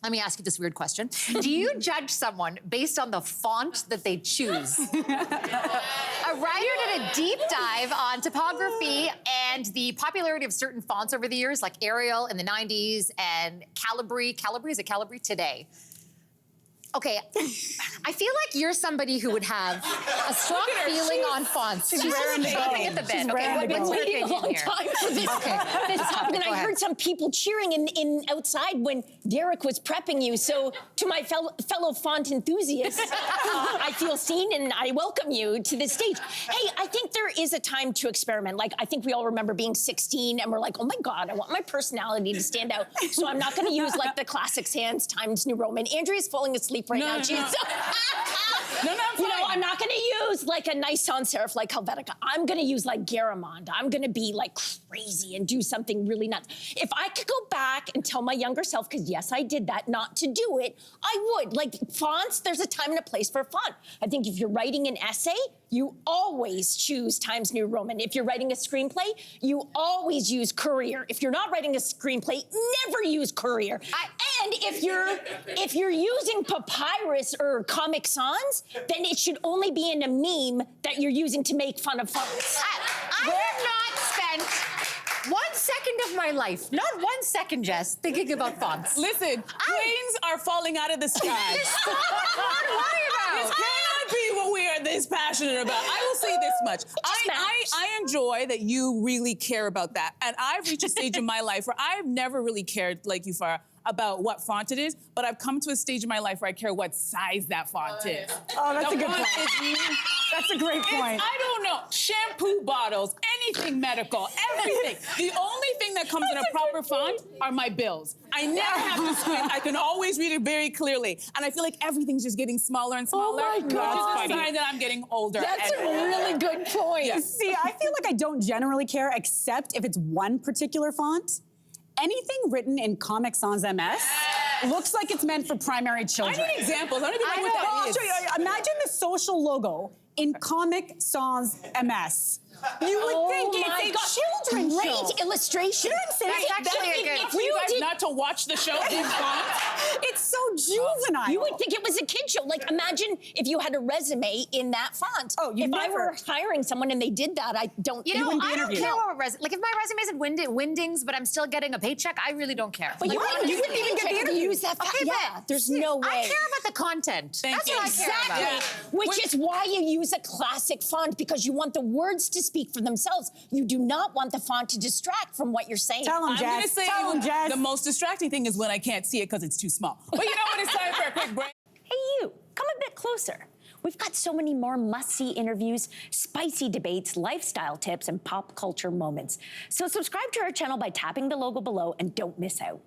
Let me ask you this weird question. Do you judge someone based on the font that they choose? A writer did a deep dive on typography and the popularity of certain fonts over the years, like Arial in the 90s and Calibri. Calibri, is it Calibri today? Okay, I feel like you're somebody who would have a strong feeling on fonts. She's just chomping at the bit. Okay, what's your waiting a opinion long here? time for this, this to happen. And I heard some people cheering in outside when Derek was prepping you. So to my fellow font enthusiasts, I feel seen and I welcome you to this stage. Hey, I think there is a time to experiment. Like, I think we all remember being 16 and we're like, oh my God, I want my personality to stand out. So I'm not gonna use like the classic sans Times New Roman. Andrea's falling asleep right now. No, You know, I'm not gonna use like a nice sans serif like Helvetica. I'm gonna use like Garamond. I'm gonna be like crazy and do something really nuts. If I could go back and tell my younger self, because yes, I did that, not to do it, I would. Like fonts, there's a time and a place for font. I think if you're writing an essay, you always choose Times New Roman. If you're writing a screenplay, you always use Courier. If you're not writing a screenplay, never use Courier. And if you're using Papyrus or Comic Sans, then it should only be in a meme that you're using to make fun of fonts. I have not spent 1 second of my life, not 1 second, Jess, thinking about fonts. Listen, planes are falling out of the sky. What are you about? This cannot be what we are this passionate about. I will say this much. I enjoy that you really care about that. And I've reached a stage in my life where I've never really cared, like you, Farah, about what font it is, but I've come to a stage in my life where I care what size that font is. Oh, that's a good point. That's a great point. I don't know, shampoo bottles, anything medical, everything. The only thing that comes in a proper font are my bills. I never have to squint. I can always read it very clearly. And I feel like everything's just getting smaller and smaller. Oh my God. Which is a sign that I'm getting older. That's a really good point. Yeah. See, I feel like I don't generally care except if it's one particular font. Anything written in Comic Sans MS looks like it's meant for primary children. I need examples. I don't even know what that I'll is. show you. Imagine the social logo in Comic Sans MS. You would think it's a children's Great show. illustration. That's actually a good- For you guys not to watch the show in font? It's so juvenile. You would think it was a kid show. Like, imagine if you had a resume in that font. Oh, you If I never- were hiring someone and they did that, I don't. You know, wouldn't be I don't interviewed. care what like if my resume said Windings, but I'm still getting a paycheck, I really don't care. But you What? wouldn't You wouldn't even get the to interview. use that. Okay, yeah, but there's no way. I care about the content. That's you. what I care Exactly. about. Which is why you use a classic font, because you want the words to speak for themselves. You do not want the font to distract from what you're saying. Tell 'em, I'm gonna Jess. say Tell 'em, Jess. the most distracting thing is when I can't see it because it's too small. But you know what? It's time for a quick break. Hey, you, come a bit closer. We've got so many more must-see interviews, spicy debates, lifestyle tips, and pop culture moments. So subscribe to our channel by tapping the logo below and don't miss out.